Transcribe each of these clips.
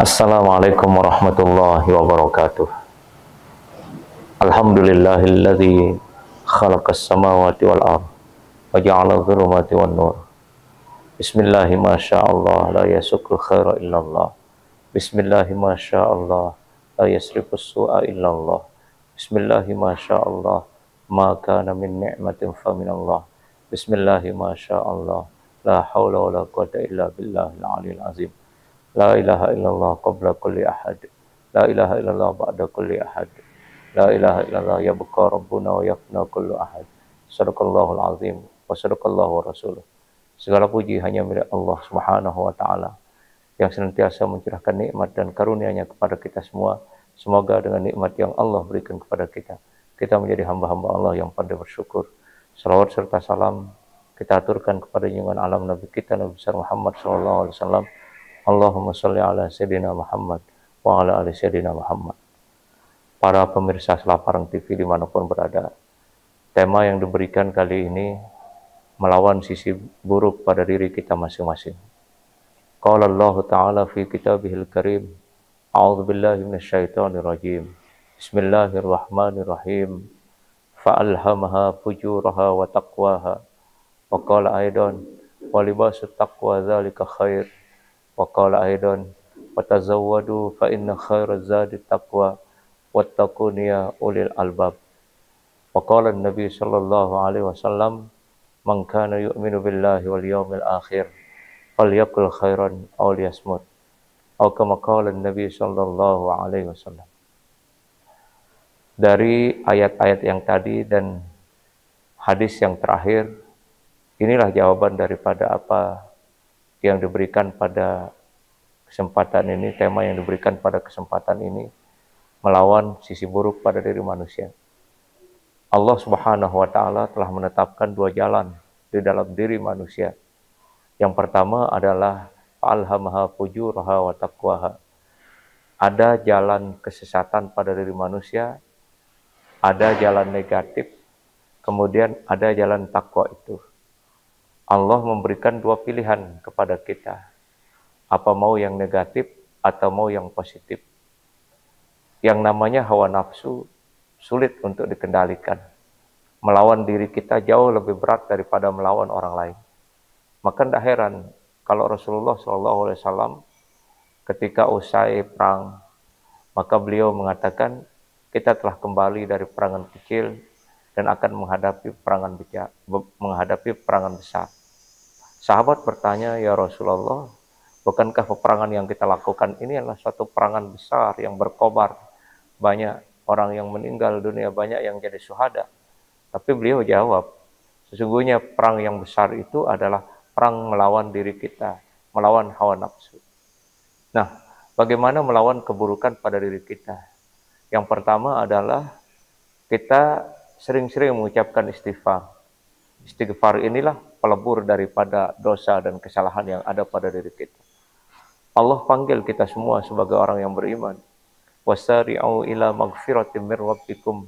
Assalamualaikum warahmatullahi wabarakatuh. Alhamdulillahilladzi khalaqas samawati wal ardh wa ja'ala dhulumati wan nur. Bismillahi masyaallah la yasukru khaira illallah. Bismillahi masyaallah la yasrifus su'a illallah. Bismillahi masyaallah ma kana min ni'matin fa minallah. Bismillahi masyaallah la haula wala quwata illa billahil aliyil azim. La ilaha illallah qabla kulli ahad. La ilaha illallah ba'da kulli ahad. La ilaha illallah yabqa rabbuna wa yafna kullu ahad. Sadaqallahul azim wa sadaqallahu rasuluh. Segala puji hanya milik Allah Subhanahu wa taala yang senantiasa mencurahkan nikmat dan karunia-Nya kepada kita semua. Semoga dengan nikmat yang Allah berikan kepada kita, kita menjadi hamba-hamba Allah yang pandai bersyukur. Salawat serta salam kita aturkan kepada junjungan alam Nabi kita Nabi besar Muhammad sallallahu alaihi wasallam. Allahumma sholli ala sayyidina Muhammad wa ala ali sayyidina Muhammad. Para pemirsa Selaparang TV dimanapun berada, tema yang diberikan kali ini melawan sisi buruk pada diri kita masing-masing. Qala Allah Ta'ala fi kitabihil karim, a'udzu billahi minasyaitonir rajim. Bismillahirrahmanirrahim. Fa'alhamaha fujuraha wa taqwaha. Wa qala aidan wa libasut taqwa dzalika khair. Wa qala aidan wa tazawwadu fa inna khairaz zadi taqwa wattaquni ya ulil albab. Wa qala an-nabi sallallahu alaihi wasallam, man kana yu'minu billahi wal yawmil akhir falyaqul khairan aw liyasmut. Atau kama qala an-nabi sallallahu alaihi wasallam. Dari ayat-ayat yang tadi dan hadis yang terakhir, inilah jawaban daripada apa yang diberikan pada kesempatan ini, tema yang diberikan pada kesempatan ini, melawan sisi buruk pada diri manusia. Allah Subhanahu wa taala telah menetapkan dua jalan di dalam diri manusia. Yang pertama adalah alhamaha fujuraha wa taqwaha. Ada jalan kesesatan pada diri manusia, ada jalan negatif, kemudian ada jalan takwa itu. Allah memberikan dua pilihan kepada kita. Apa mau yang negatif atau mau yang positif. Yang namanya hawa nafsu sulit untuk dikendalikan. Melawan diri kita jauh lebih berat daripada melawan orang lain. Maka tidak heran kalau Rasulullah SAW ketika usai perang, maka beliau mengatakan kita telah kembali dari perangan kecil dan akan menghadapi perangan besar. Sahabat bertanya, ya Rasulullah, bukankah peperangan yang kita lakukan ini adalah suatu perangan besar yang berkobar, banyak orang yang meninggal dunia, banyak yang jadi syuhada. Tapi beliau jawab, sesungguhnya perang yang besar itu adalah perang melawan diri kita, melawan hawa nafsu. Nah, bagaimana melawan keburukan pada diri kita? Yang pertama adalah kita sering-sering mengucapkan istighfar. Istighfar inilah pelebur daripada dosa dan kesalahan yang ada pada diri kita. Allah panggil kita semua sebagai orang yang beriman. Wasari'u ila magfiratin min rabbikum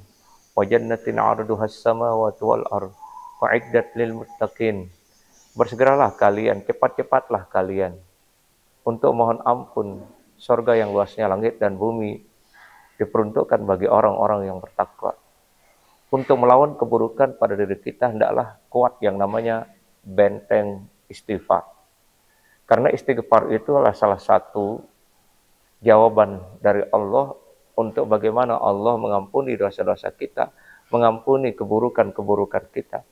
wa jannatin 'arduhas samawati wal ardh wa'iddat lil muttaqin. Bersegeralah kalian, cepat-cepatlah kalian untuk mohon ampun. Surga yang luasnya langit dan bumi diperuntukkan bagi orang-orang yang bertakwa. Untuk melawan keburukan pada diri kita, hendaklah kuat yang namanya benteng istighfar. Karena istighfar itu adalah salah satu jawaban dari Allah untuk bagaimana Allah mengampuni dosa-dosa kita, mengampuni keburukan-keburukan kita.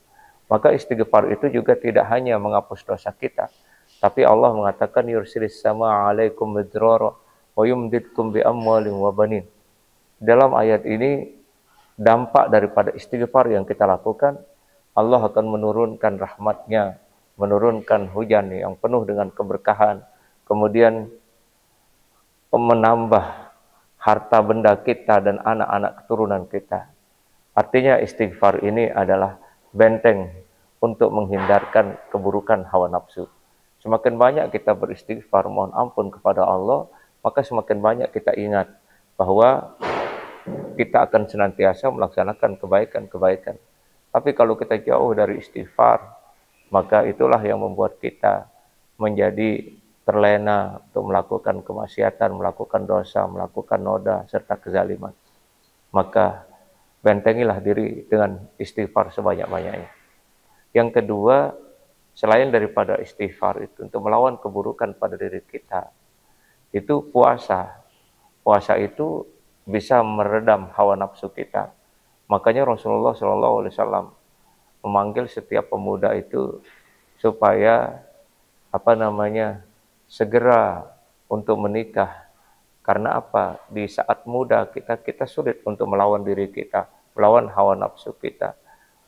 Maka istighfar itu juga tidak hanya menghapus dosa kita, tapi Allah mengatakan yursilis sama alaikum midrara wa yumdidkum bi amwalin wa banin. Dalam ayat ini dampak daripada istighfar yang kita lakukan, Allah akan menurunkan rahmat-Nya, menurunkan hujan yang penuh dengan keberkahan, kemudian menambah harta benda kita dan anak-anak keturunan kita. Artinya istighfar ini adalah benteng untuk menghindarkan keburukan hawa nafsu. Semakin banyak kita beristighfar, mohon ampun kepada Allah, maka semakin banyak kita ingat bahwa kita akan senantiasa melaksanakan kebaikan-kebaikan. Tapi kalau kita jauh dari istighfar, maka itulah yang membuat kita menjadi terlena untuk melakukan kemaksiatan, melakukan dosa, melakukan noda, serta kezaliman. Maka bentengilah diri dengan istighfar sebanyak-banyaknya. Yang kedua, selain daripada istighfar itu untuk melawan keburukan pada diri kita, itu puasa. Puasa itu bisa meredam hawa nafsu kita. Makanya Rasulullah SAW memanggil setiap pemuda itu supaya segera untuk menikah. Karena apa? Di saat muda kita sulit untuk melawan diri kita, melawan hawa nafsu kita.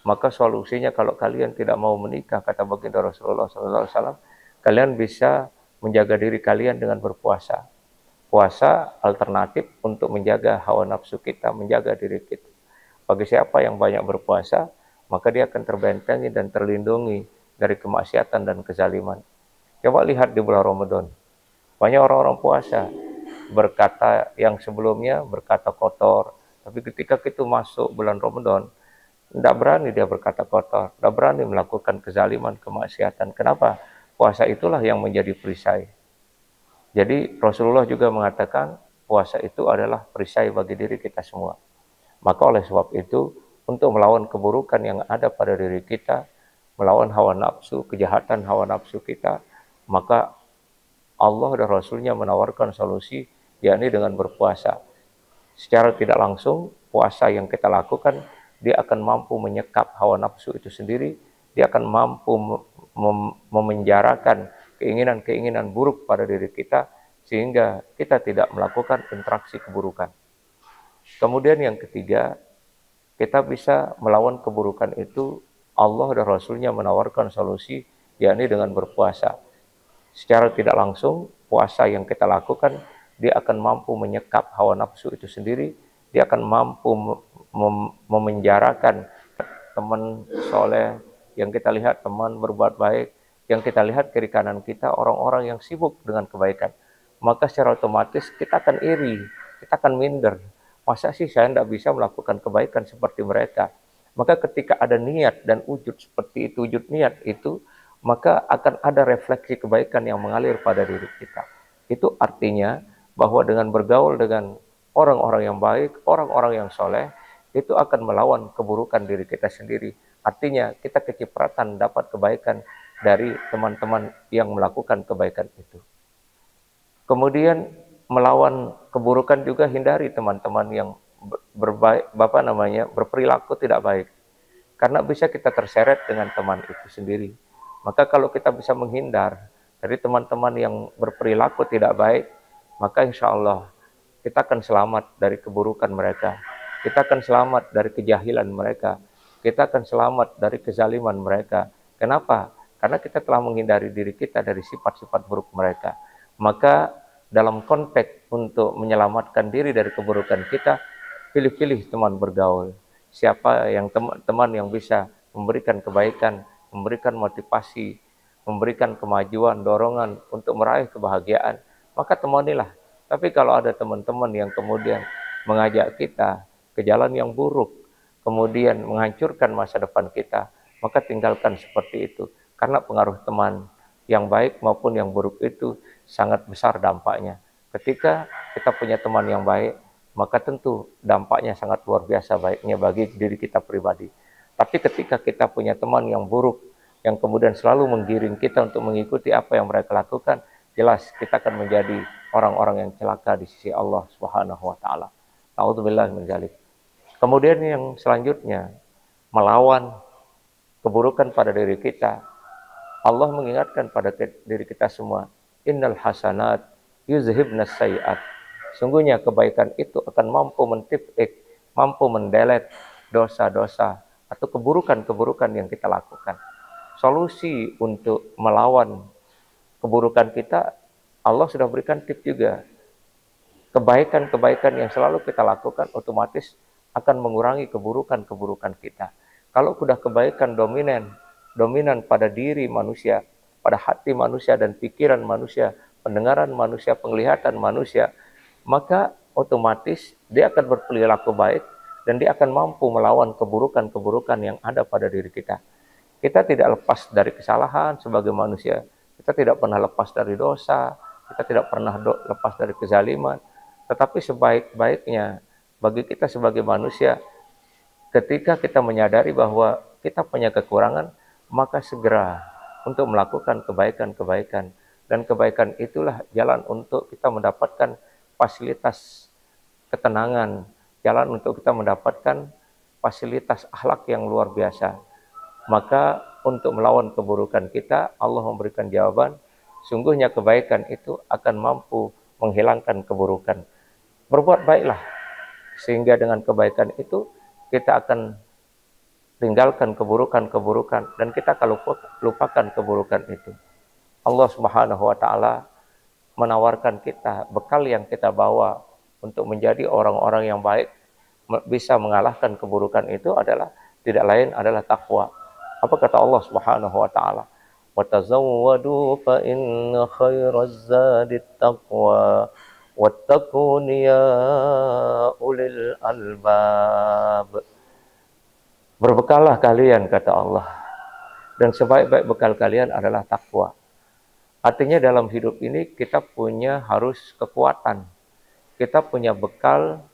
Maka solusinya kalau kalian tidak mau menikah, kata baginda Rasulullah SAW, kalian bisa menjaga diri kalian dengan berpuasa. Puasa alternatif untuk menjaga hawa nafsu kita, menjaga diri kita. Bagi siapa yang banyak berpuasa, maka dia akan terbentengi dan terlindungi dari kemaksiatan dan kezaliman. Coba lihat di bulan Ramadan. Banyak orang-orang puasa berkata yang sebelumnya berkata kotor, tapi ketika kita masuk bulan Ramadan, tidak berani dia berkata kotor, tidak berani melakukan kezaliman, kemaksiatan. Kenapa? Puasa itulah yang menjadi perisai. Jadi Rasulullah juga mengatakan puasa itu adalah perisai bagi diri kita semua. Maka oleh sebab itu, untuk melawan keburukan yang ada pada diri kita, melawan hawa nafsu, kejahatan hawa nafsu kita, maka Allah dan Rasulnya menawarkan solusi, yakni dengan berpuasa. Secara tidak langsung, puasa yang kita lakukan, dia akan mampu menyekap hawa nafsu itu sendiri, dia akan mampu memenjarakan keinginan-keinginan buruk pada diri kita, sehingga kita tidak melakukan interaksi keburukan. Kemudian yang ketiga, kita bisa melawan keburukan itu, Allah dan Rasulnya menawarkan solusi, yakni dengan berpuasa. Secara tidak langsung, puasa yang kita lakukan, dia akan mampu menyekap hawa nafsu itu sendiri, dia akan mampu memenjarakan teman soleh, yang kita lihat teman berbuat baik, yang kita lihat kiri kanan kita orang-orang yang sibuk dengan kebaikan. Maka secara otomatis kita akan iri, kita akan minder. Masa sih saya tidak bisa melakukan kebaikan seperti mereka? Maka ketika ada niat dan wujud seperti itu, wujud niat itu, maka akan ada refleksi kebaikan yang mengalir pada diri kita. Itu artinya bahwa dengan bergaul dengan orang-orang yang baik, orang-orang yang soleh, itu akan melawan keburukan diri kita sendiri. Artinya kita kecipratan dapat kebaikan dari teman-teman yang melakukan kebaikan itu. Kemudian melawan keburukan juga hindari teman-teman yang berperilaku tidak baik. Karena bisa kita terseret dengan teman itu sendiri. Maka kalau kita bisa menghindar dari teman-teman yang berperilaku tidak baik, maka insya Allah kita akan selamat dari keburukan mereka. Kita akan selamat dari kejahilan mereka. Kita akan selamat dari kezaliman mereka. Kenapa? Karena kita telah menghindari diri kita dari sifat-sifat buruk mereka. Maka dalam konteks untuk menyelamatkan diri dari keburukan kita, pilih-pilih teman bergaul. Siapa yang teman yang bisa memberikan kebaikan, memberikan motivasi, memberikan kemajuan, dorongan untuk meraih kebahagiaan, maka temanilah. Tapi kalau ada teman-teman yang kemudian mengajak kita ke jalan yang buruk, kemudian menghancurkan masa depan kita, maka tinggalkan seperti itu. Karena pengaruh teman yang baik maupun yang buruk itu sangat besar dampaknya. Ketika kita punya teman yang baik, maka tentu dampaknya sangat luar biasa baiknya bagi diri kita pribadi. Tapi ketika kita punya teman yang buruk, yang kemudian selalu menggiring kita untuk mengikuti apa yang mereka lakukan, jelas kita akan menjadi orang-orang yang celaka di sisi Allah Subhanahu wa taala. A'udzubillahi min dzalik. Kemudian yang selanjutnya, melawan keburukan pada diri kita. Allah mengingatkan pada diri kita semua, innal hasanat yuzhibnas sayiat. Sungguhnya kebaikan itu akan mampu mentipik, mampu mendelet dosa-dosa atau keburukan-keburukan yang kita lakukan. Solusi untuk melawan keburukan kita, Allah sudah berikan tips juga. Kebaikan-kebaikan yang selalu kita lakukan otomatis akan mengurangi keburukan-keburukan kita. Kalau sudah kebaikan dominan pada diri manusia, pada hati manusia dan pikiran manusia, pendengaran manusia, penglihatan manusia, maka otomatis dia akan berperilaku baik dan dia akan mampu melawan keburukan-keburukan yang ada pada diri kita. Kita tidak lepas dari kesalahan sebagai manusia. Kita tidak pernah lepas dari dosa, kita tidak pernah lepas dari kezaliman. Tetapi sebaik-baiknya bagi kita sebagai manusia, ketika kita menyadari bahwa kita punya kekurangan, maka segera untuk melakukan kebaikan-kebaikan. Dan kebaikan itulah jalan untuk kita mendapatkan fasilitas ketenangan, jalan untuk kita mendapatkan fasilitas akhlak yang luar biasa. Maka untuk melawan keburukan kita, Allah memberikan jawaban, sungguhnya kebaikan itu akan mampu menghilangkan keburukan. Berbuat baiklah, sehingga dengan kebaikan itu kita akan tinggalkan keburukan-keburukan dan kita akan lupakan keburukan itu. Allah Subhanahu wa taala menawarkan kita bekal yang kita bawa untuk menjadi orang-orang yang baik, bisa mengalahkan keburukan itu adalah tidak lain adalah takwa. Apa kata Allah Subhanahu wa taala? Wa tazawwadu fa inna khairaz zadit taqwa wattaqun ya ulil albab. Berbekallah kalian, kata Allah, dan sebaik-baik bekal kalian adalah takwa. Artinya dalam hidup ini kita punya harus kekuatan, kita punya bekal,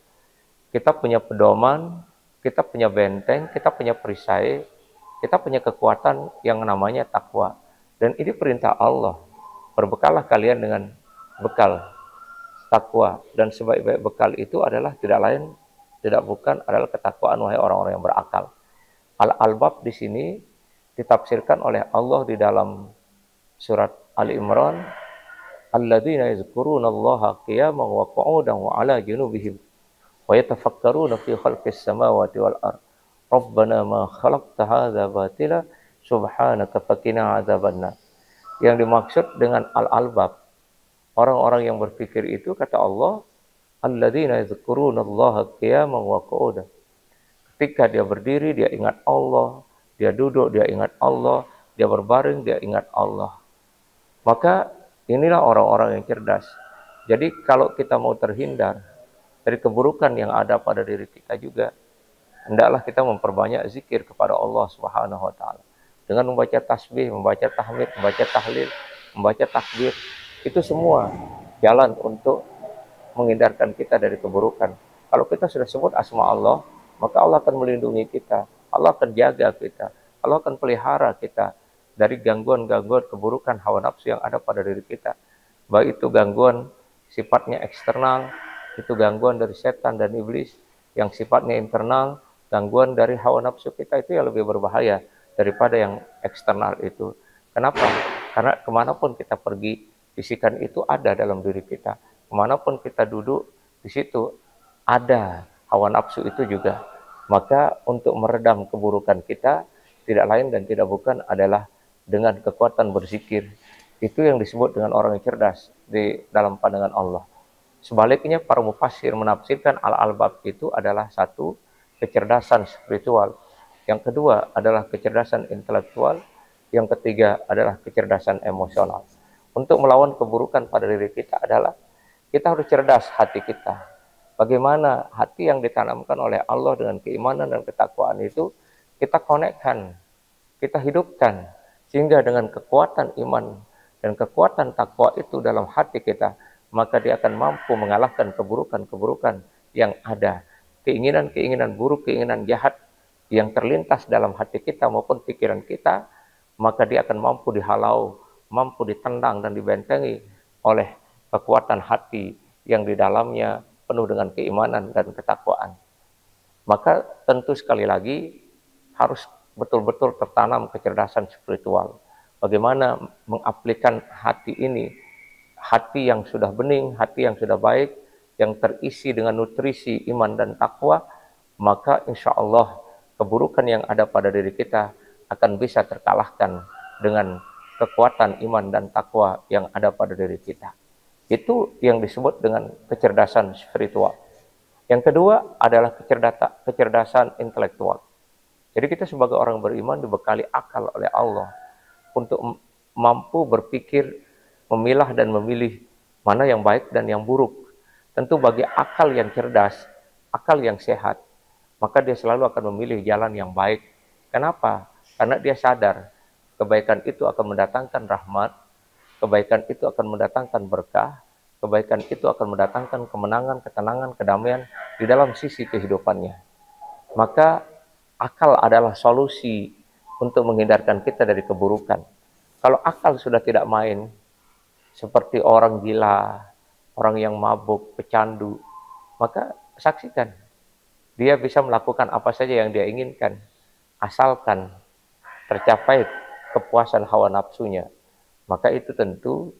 kita punya pedoman, kita punya benteng, kita punya perisai, kita punya kekuatan yang namanya takwa. Dan ini perintah Allah, berbekalah kalian dengan bekal takwa. Dan sebaik-baik bekal itu adalah tidak lain, tidak bukan adalah ketakwaan, wahai orang-orang yang berakal. Al-albab di sini ditafsirkan oleh Allah di dalam surat Ali Imran, alladzina yazkurunallaha qiyaman wa qu'udan wa 'ala junubihim wa yatafakkaruna fi khalqis samawati wal ard. Rabbana ma khalaqta hadza batila subhanaka faqina adzabannar. Yang dimaksud dengan al-albab, orang-orang yang berpikir itu, kata Allah, alladzina yazkurunallaha qiyaman wa qu'udan. Ketika dia berdiri, dia ingat Allah. Dia duduk, dia ingat Allah. Dia berbaring, dia ingat Allah. Maka inilah orang-orang yang cerdas. Jadi kalau kita mau terhindar dari keburukan yang ada pada diri kita juga, hendaklah kita memperbanyak zikir kepada Allah Subhanahu wa taala. Dengan membaca tasbih, membaca tahmid, membaca tahlil, membaca takbir, itu semua jalan untuk menghindarkan kita dari keburukan. Kalau kita sudah sebut asma Allah, maka Allah akan melindungi kita, Allah akan jaga kita, Allah akan pelihara kita dari gangguan-gangguan keburukan hawa nafsu yang ada pada diri kita. Baik itu gangguan sifatnya eksternal, itu gangguan dari setan dan iblis, yang sifatnya internal, gangguan dari hawa nafsu kita, itu yang lebih berbahaya daripada yang eksternal itu. Kenapa? Karena kemanapun kita pergi, bisikan itu ada dalam diri kita. Kemanapun kita duduk, di situ ada hawa nafsu itu juga. Maka untuk meredam keburukan kita, tidak lain dan tidak bukan adalah dengan kekuatan berzikir. Itu yang disebut dengan orang yang cerdas di dalam pandangan Allah. Sebaliknya para mufassir menafsirkan al-albab itu adalah satu, kecerdasan spiritual. Yang kedua adalah kecerdasan intelektual. Yang ketiga adalah kecerdasan emosional. Untuk melawan keburukan pada diri kita adalah kita harus cerdas hati kita. Bagaimana hati yang ditanamkan oleh Allah dengan keimanan dan ketakwaan itu kita konekkan, kita hidupkan, sehingga dengan kekuatan iman dan kekuatan takwa itu dalam hati kita, maka dia akan mampu mengalahkan keburukan-keburukan yang ada. Keinginan-keinginan buruk, keinginan jahat yang terlintas dalam hati kita maupun pikiran kita, maka dia akan mampu dihalau, mampu ditendang dan dibentengi oleh kekuatan hati yang di dalamnya penuh dengan keimanan dan ketakwaan. Maka tentu sekali lagi harus betul-betul tertanam kecerdasan spiritual. Bagaimana mengaplikan hati ini, hati yang sudah bening, hati yang sudah baik, yang terisi dengan nutrisi iman dan takwa, maka insya Allah keburukan yang ada pada diri kita akan bisa terkalahkan dengan kekuatan iman dan takwa yang ada pada diri kita. Itu yang disebut dengan kecerdasan spiritual. Yang kedua adalah kecerdasan intelektual. Jadi kita sebagai orang beriman dibekali akal oleh Allah untuk mampu berpikir, memilah dan memilih mana yang baik dan yang buruk. Tentu bagi akal yang cerdas, akal yang sehat, maka dia selalu akan memilih jalan yang baik. Kenapa? Karena dia sadar kebaikan itu akan mendatangkan rahmat, kebaikan itu akan mendatangkan berkah, kebaikan itu akan mendatangkan kemenangan, ketenangan, kedamaian di dalam sisi kehidupannya. Maka akal adalah solusi untuk menghindarkan kita dari keburukan. Kalau akal sudah tidak main, seperti orang gila, orang yang mabuk, pecandu, maka saksikan, dia bisa melakukan apa saja yang dia inginkan, asalkan tercapai kepuasan hawa nafsunya. Maka itu tentu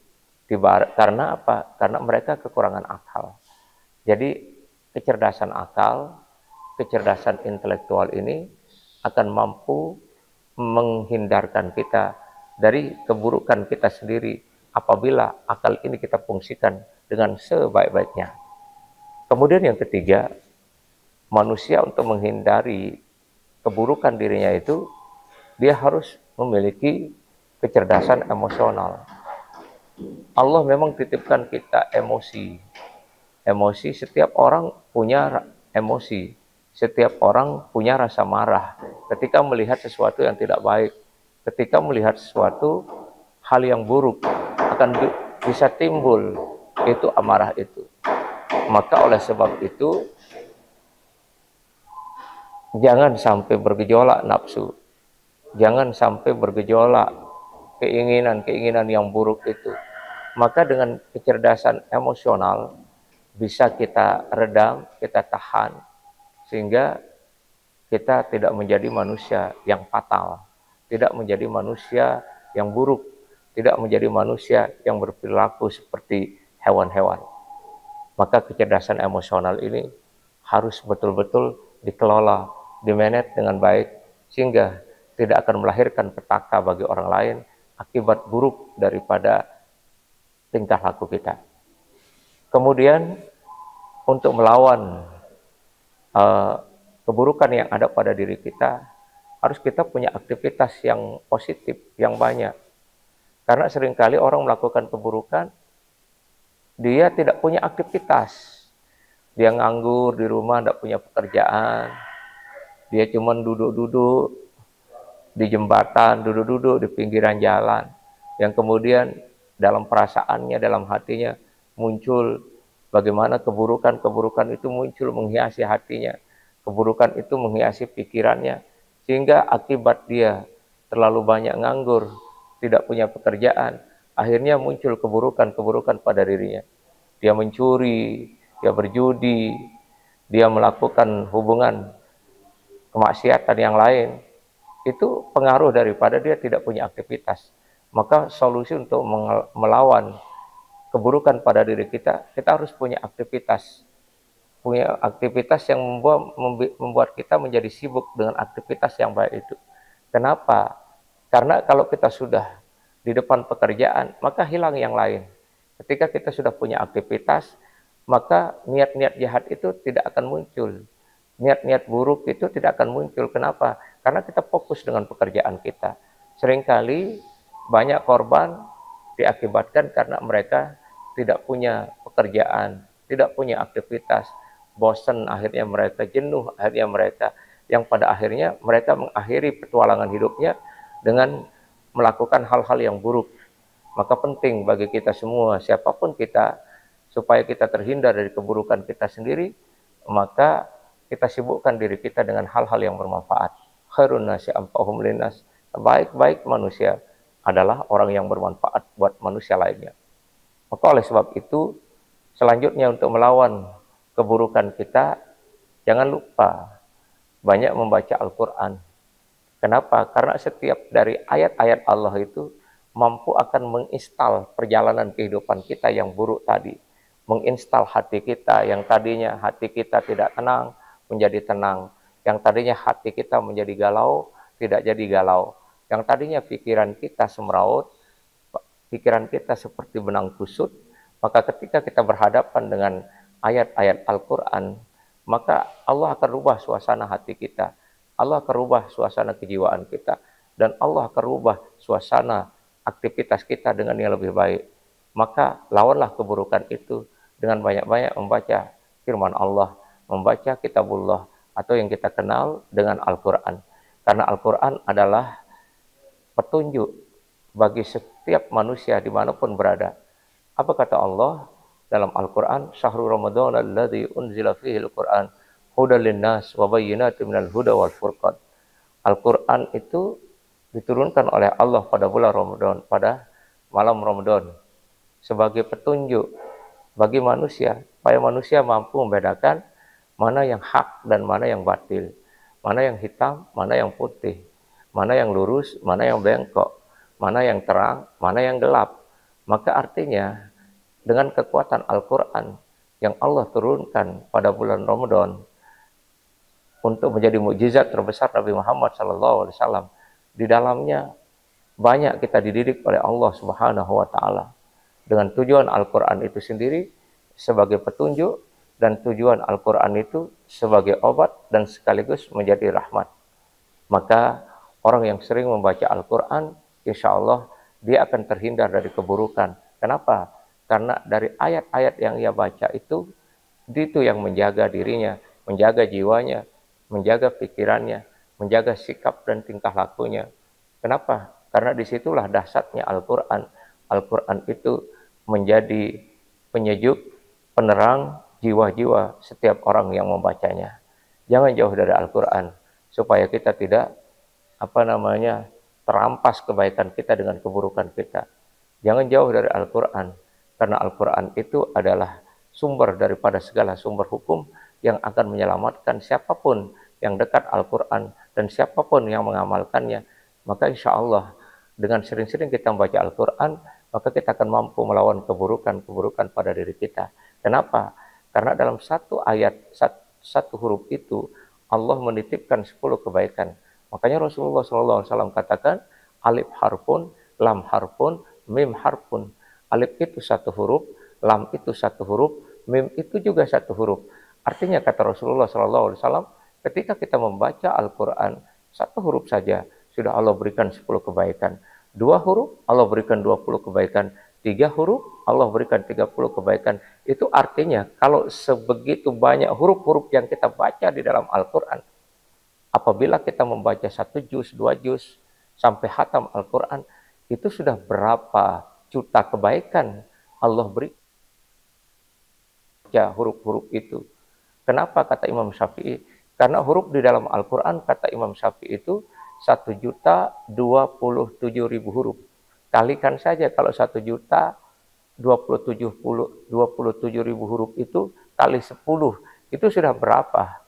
karena apa? Karena mereka kekurangan akal. Jadi kecerdasan akal, kecerdasan intelektual ini akan mampu menghindarkan kita dari keburukan kita sendiri apabila akal ini kita fungsikan dengan sebaik-baiknya. Kemudian yang ketiga, manusia untuk menghindari keburukan dirinya itu, dia harus memiliki kecerdasan emosional. Allah memang titipkan kita emosi. Emosi, setiap orang punya emosi. Setiap orang punya rasa marah ketika melihat sesuatu yang tidak baik. Ketika melihat sesuatu hal yang buruk akan bisa timbul itu amarah itu. Maka oleh sebab itu jangan sampai bergejolak nafsu. Jangan sampai bergejolak keinginan-keinginan yang buruk itu. Maka dengan kecerdasan emosional bisa kita redam, kita tahan, sehingga kita tidak menjadi manusia yang fatal, tidak menjadi manusia yang buruk, tidak menjadi manusia yang berperilaku seperti hewan-hewan. Maka kecerdasan emosional ini harus betul-betul dikelola, dimanage dengan baik, sehingga tidak akan melahirkan petaka bagi orang lain akibat buruk daripada tingkah laku kita. Kemudian untuk melawan keburukan yang ada pada diri kita, harus kita punya aktivitas yang positif, yang banyak. Karena seringkali orang melakukan keburukan, dia tidak punya aktivitas. Dia nganggur di rumah, tidak punya pekerjaan. Dia cuma duduk-duduk di jembatan, duduk-duduk di pinggiran jalan. Yang kemudian dalam perasaannya, dalam hatinya muncul bagaimana keburukan-keburukan itu muncul menghiasi hatinya. Keburukan itu menghiasi pikirannya. Sehingga akibat dia terlalu banyak nganggur, tidak punya pekerjaan, akhirnya muncul keburukan-keburukan pada dirinya. Dia mencuri, dia berjudi, dia melakukan hubungan kemaksiatan yang lain. Itu pengaruh daripada dia tidak punya aktivitas. Maka solusi untuk melawan keburukan pada diri kita, kita harus punya aktivitas. Punya aktivitas yang membuat kita menjadi sibuk dengan aktivitas yang baik itu. Kenapa? Karena kalau kita sudah di depan pekerjaan, maka hilang yang lain. Ketika kita sudah punya aktivitas, maka niat-niat jahat itu tidak akan muncul. Niat-niat buruk itu tidak akan muncul. Kenapa? Karena kita fokus dengan pekerjaan kita. Seringkali banyak korban diakibatkan karena mereka tidak punya pekerjaan, tidak punya aktivitas, bosan, akhirnya mereka jenuh, akhirnya mereka yang pada akhirnya mereka mengakhiri petualangan hidupnya dengan melakukan hal-hal yang buruk. Maka penting bagi kita semua, siapapun kita, supaya kita terhindar dari keburukan kita sendiri, maka kita sibukkan diri kita dengan hal-hal yang bermanfaat. Khairun nasi anfa'uhum linnas. Baik-baik manusia adalah orang yang bermanfaat buat manusia lainnya. Maka oleh sebab itu, selanjutnya untuk melawan keburukan kita, jangan lupa banyak membaca Al-Quran. Kenapa? Karena setiap dari ayat-ayat Allah itu mampu akan menginstal perjalanan kehidupan kita yang buruk tadi. Menginstal hati kita yang tadinya hati kita tidak tenang, menjadi tenang. Yang tadinya hati kita menjadi galau, tidak jadi galau. Yang tadinya pikiran kita semeraut, pikiran kita seperti benang kusut, maka ketika kita berhadapan dengan ayat-ayat Al-Quran, maka Allah akan rubah suasana hati kita. Allah akan rubah suasana kejiwaan kita. Dan Allah akan rubah suasana aktivitas kita dengan yang lebih baik. Maka lawanlah keburukan itu dengan banyak-banyak membaca firman Allah, membaca kitabullah, atau yang kita kenal dengan Al-Quran. Karena Al-Quran adalah petunjuk bagi setiap manusia dimanapun berada. Apa kata Allah dalam Al-Quran? Syahrul Ramadan alladzi unzila fihi al-Quran hudan linnas wa bayyinatin minal huda wal furqan. Al-Quran itu diturunkan oleh Allah pada bulan Ramadan, pada malam Ramadan, sebagai petunjuk bagi manusia, supaya manusia mampu membedakan mana yang hak dan mana yang batil, mana yang hitam, mana yang putih, mana yang lurus, mana yang bengkok, mana yang terang, mana yang gelap. Maka artinya dengan kekuatan Al-Quran yang Allah turunkan pada bulan Ramadan untuk menjadi mukjizat terbesar Nabi Muhammad SAW, di dalamnya banyak kita dididik oleh Allah Subhanahu wa Ta'ala dengan tujuan Al-Quran itu sendiri sebagai petunjuk, dan tujuan Al-Quran itu sebagai obat dan sekaligus menjadi rahmat. Maka orang yang sering membaca Al-Quran, insya Allah dia akan terhindar dari keburukan. Kenapa? Karena dari ayat-ayat yang ia baca itu yang menjaga dirinya, menjaga jiwanya, menjaga pikirannya, menjaga sikap dan tingkah lakunya. Kenapa? Karena disitulah dahsyatnya Al-Quran. Al-Quran itu menjadi penyejuk, penerang jiwa-jiwa setiap orang yang membacanya. Jangan jauh dari Al-Quran, supaya kita tidak terampas kebaikan kita dengan keburukan kita. Jangan jauh dari Al-Quran, karena Al-Quran itu adalah sumber daripada segala sumber hukum yang akan menyelamatkan siapapun yang dekat Al-Quran dan siapapun yang mengamalkannya. Maka insya Allah dengan sering-sering kita membaca Al-Quran, maka kita akan mampu melawan keburukan-keburukan pada diri kita. Kenapa? Karena dalam satu ayat, satu huruf itu Allah menitipkan 10 kebaikan. Makanya Rasulullah SAW katakan, alif harfun, lam harfun, mim harfun. Alif itu satu huruf, lam itu satu huruf, mim itu juga satu huruf. Artinya kata Rasulullah SAW, ketika kita membaca Al-Quran, satu huruf saja sudah Allah berikan 10 kebaikan. 2 huruf Allah berikan 20 kebaikan. 3 huruf Allah berikan 30 kebaikan. Itu artinya kalau sebegitu banyak huruf-huruf yang kita baca di dalam Al-Quran, apabila kita membaca 1 juz, 2 juz, sampai khatam Al-Quran, itu sudah berapa juta kebaikan Allah beri huruf-huruf itu. Kenapa kata Imam Syafi'i? Karena huruf di dalam Al-Quran kata Imam Syafi'i itu 1.027.000 huruf. Kalikan saja kalau 1.027.000 huruf itu kali 10, itu sudah berapa?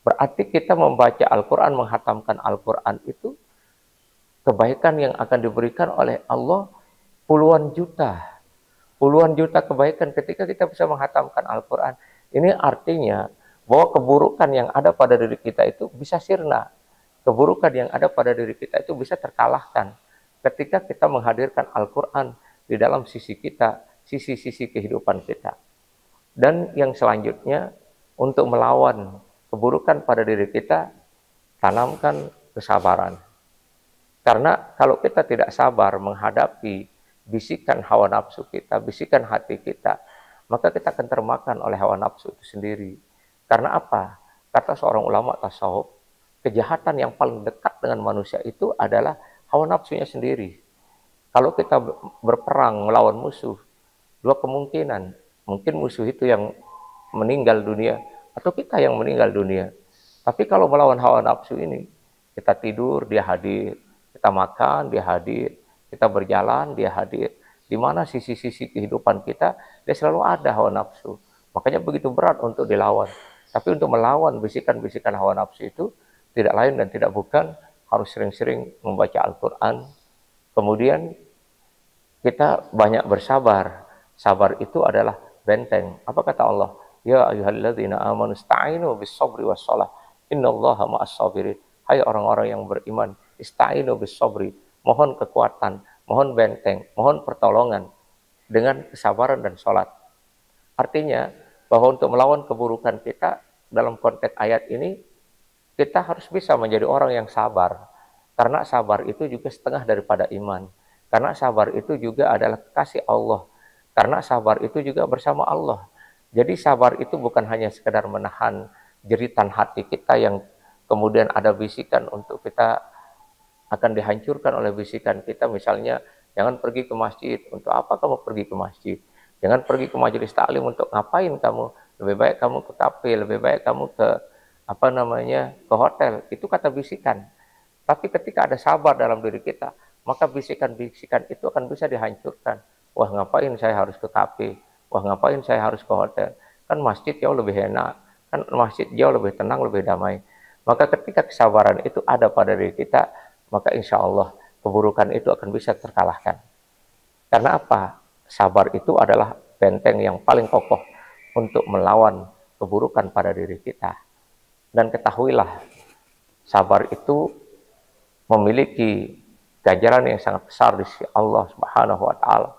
Berarti kita membaca Al-Quran, menghatamkan Al-Quran itu kebaikan yang akan diberikan oleh Allah puluhan juta kebaikan ketika kita bisa menghatamkan Al-Quran. Ini artinya bahwa keburukan yang ada pada diri kita itu bisa sirna. Keburukan yang ada pada diri kita itu bisa terkalahkan ketika kita menghadirkan Al-Quran di dalam sisi kita, sisi-sisi kehidupan kita. Dan yang selanjutnya, untuk melawan keburukan pada diri kita, tanamkan kesabaran. Karena kalau kita tidak sabar menghadapi bisikan hawa nafsu kita, bisikan hati kita, maka kita akan termakan oleh hawa nafsu itu sendiri. Karena apa? Kata seorang ulama tasawuf, kejahatan yang paling dekat dengan manusia itu adalah hawa nafsunya sendiri. Kalau kita berperang melawan musuh, 2 kemungkinan. Mungkin musuh itu yang meninggal dunia, atau kita yang meninggal dunia. Tapi kalau melawan hawa nafsu ini, kita tidur, dia hadir. Kita makan, dia hadir. Kita berjalan, dia hadir. Di mana sisi-sisi kehidupan kita, dia selalu ada hawa nafsu. Makanya begitu berat untuk dilawan. Tapi untuk melawan bisikan-bisikan hawa nafsu itu, tidak lain dan tidak bukan, harus sering-sering membaca Al-Quran. Kemudian kita banyak bersabar. Sabar itu adalah benteng. Apa kata Allah? Ya ayyuhalladzina amanu ista'inu bis-sabri was-shalah. Innallaha ma'as-sabirin. Hai orang-orang yang beriman, ista'inu bis-sabri. Mohon kekuatan, mohon benteng, mohon pertolongan dengan kesabaran dan sholat. Artinya bahwa untuk melawan keburukan kita dalam konteks ayat ini, kita harus bisa menjadi orang yang sabar. Karena sabar itu juga setengah daripada iman. Karena sabar itu juga adalah kasih Allah. Karena sabar itu juga bersama Allah. Jadi sabar itu bukan hanya sekedar menahan jeritan hati kita yang kemudian ada bisikan untuk kita akan dihancurkan oleh bisikan kita. Misalnya Jangan pergi ke masjid. Untuk apa kamu pergi ke masjid? Jangan pergi ke majelis taklim. Untuk ngapain kamu? Lebih baik kamu ke kafe, lebih baik kamu ke ke hotel. Itu kata bisikan. Tapi ketika ada sabar dalam diri kita, maka bisikan-bisikan itu akan bisa dihancurkan. Wah, ngapain saya harus ke kafe? Wah, ngapain saya harus ke hotel? Kan masjid jauh lebih enak. Kan masjid jauh lebih tenang, lebih damai. Maka ketika kesabaran itu ada pada diri kita, maka insya Allah keburukan itu akan bisa terkalahkan. Karena apa? Sabar itu adalah benteng yang paling kokoh untuk melawan keburukan pada diri kita. Dan ketahuilah, sabar itu memiliki ganjaran yang sangat besar di sisi Allah Subhanahu wa taala.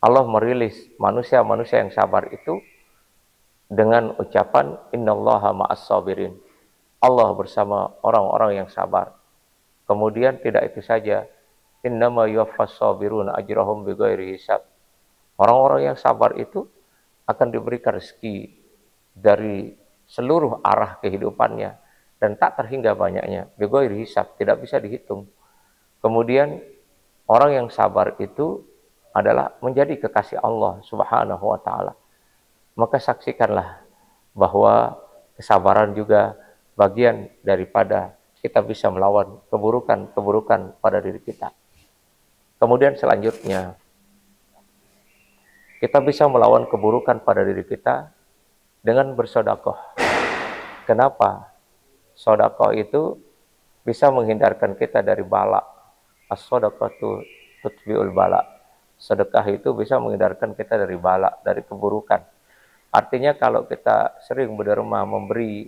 Allah merilis manusia-manusia yang sabar itu dengan ucapan innallaha ma'as sabirin. Allah bersama orang-orang yang sabar. Kemudian tidak itu saja, innama yuwaffas sabiruna ajrahum bighairi hisab. Orang-orang yang sabar itu akan diberikan rezeki dari seluruh arah kehidupannya dan tak terhingga banyaknya. Bighairi hisab, tidak bisa dihitung. Kemudian orang yang sabar itu adalah menjadi kekasih Allah Subhanahu wa taala. Maka saksikanlah bahwa kesabaran juga bagian daripada kita bisa melawan keburukan-keburukan pada diri kita. Kemudian selanjutnya, kita bisa melawan keburukan pada diri kita dengan bersedekah. Kenapa? Sedekah itu bisa menghindarkan kita dari bala. As-shadaqatu tutfi'ul bala. Sedekah itu bisa menghindarkan kita dari bala, dari keburukan. Artinya kalau kita sering berderma memberi,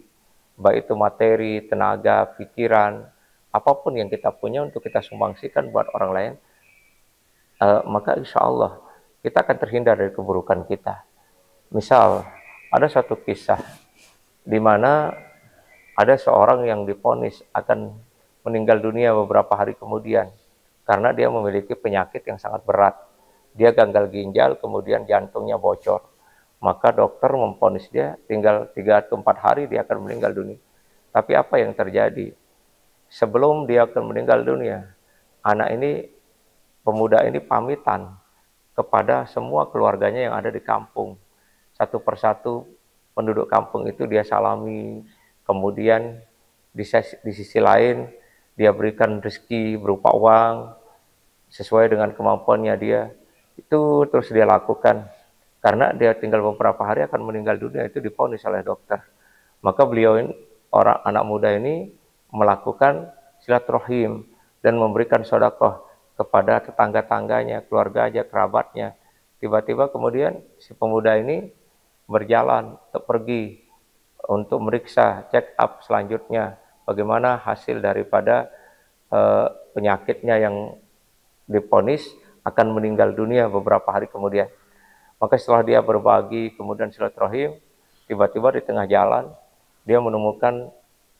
baik itu materi, tenaga, pikiran, apapun yang kita punya untuk kita sumbangsikan buat orang lain, maka insya Allah kita akan terhindar dari keburukan kita. Misal, ada satu kisah di mana ada seorang yang divonis akan meninggal dunia beberapa hari kemudian karena dia memiliki penyakit yang sangat berat. Dia gagal ginjal, kemudian jantungnya bocor. Maka dokter memvonis dia tinggal 3 atau 4 hari dia akan meninggal dunia. Tapi apa yang terjadi? Sebelum dia akan meninggal dunia, pemuda ini pamitan kepada semua keluarganya yang ada di kampung. Satu persatu penduduk kampung itu dia salami, kemudian di sisi lain dia berikan rezeki berupa uang sesuai dengan kemampuannya dia. Itu terus dia lakukan. Karena dia tinggal beberapa hari akan meninggal dunia, itu divonis oleh dokter. Maka beliau ini, anak muda ini melakukan silaturahim dan memberikan sedekah kepada tetangga-tangganya, keluarganya, kerabatnya. Tiba-tiba kemudian si pemuda ini berjalan pergi untuk meriksa check up selanjutnya bagaimana hasil daripada penyakitnya yang divonis akan meninggal dunia beberapa hari kemudian. Maka setelah dia berbagi, kemudian silaturahim, tiba-tiba di tengah jalan, dia menemukan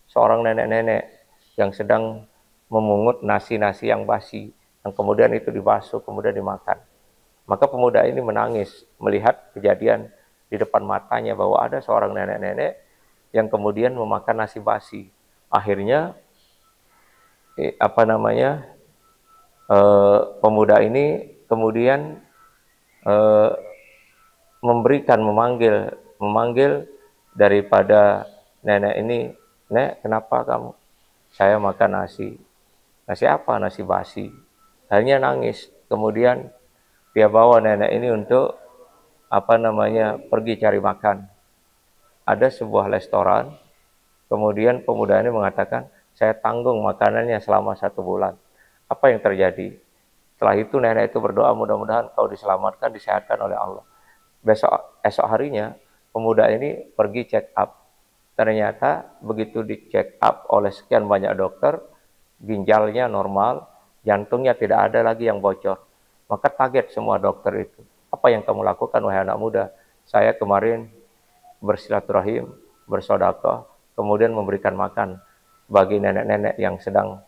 seorang nenek-nenek yang sedang memungut nasi-nasi yang basi, yang kemudian itu dibasuh, kemudian dimakan. Maka pemuda ini menangis melihat kejadian di depan matanya bahwa ada seorang nenek-nenek yang kemudian memakan nasi basi. Akhirnya, pemuda ini kemudian memanggil daripada nenek ini, "Nek, kenapa kamu?" "Saya makan nasi." "Nasi apa?" "Nasi basi." Akhirnya nangis. Kemudian dia bawa nenek ini untuk pergi cari makan. Ada sebuah restoran. Kemudian pemuda ini mengatakan, "Saya tanggung makanannya selama 1 bulan." Apa yang terjadi? Setelah itu nenek itu berdoa, "Mudah-mudahan kau diselamatkan, disehatkan oleh Allah." Esok harinya pemuda ini pergi check up. Ternyata begitu di check up oleh sekian banyak dokter, ginjalnya normal, jantungnya tidak ada lagi yang bocor. Maka kaget semua dokter itu. "Apa yang kamu lakukan wahai anak muda?" "Saya kemarin bersilaturahim, bersedekah, kemudian memberikan makan bagi nenek-nenek yang sedang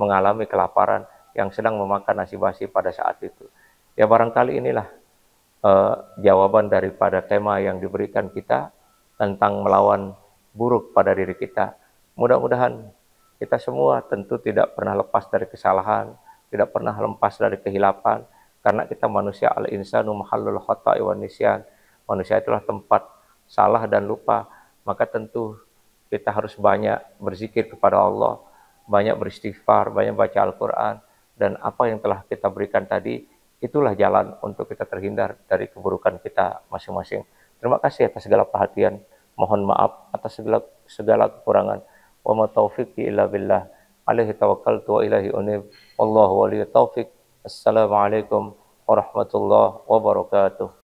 mengalami kelaparan, yang sedang memakan nasi basi pada saat itu." Ya barangkali inilah jawaban daripada tema yang diberikan kita tentang melawan buruk pada diri kita. Mudah-mudahan kita semua tentu tidak pernah lepas dari kesalahan, tidak pernah lepas dari kehilapan, karena kita manusia, al-insanu mahallul khata'i wan nisyan. Manusia itulah tempat salah dan lupa, maka tentu kita harus banyak berzikir kepada Allah, banyak beristighfar, banyak baca Al-Quran, dan apa yang telah kita berikan tadi, itulah jalan untuk kita terhindar dari keburukan kita masing-masing. Terima kasih atas segala perhatian. Mohon maaf atas segala kekurangan. Wa ma taufiqi illa billah. Alaihi tawakkaltu wa ilaihi unib. Wallahu waliyut taufiq. Assalamualaikum warahmatullahi wabarakatuh.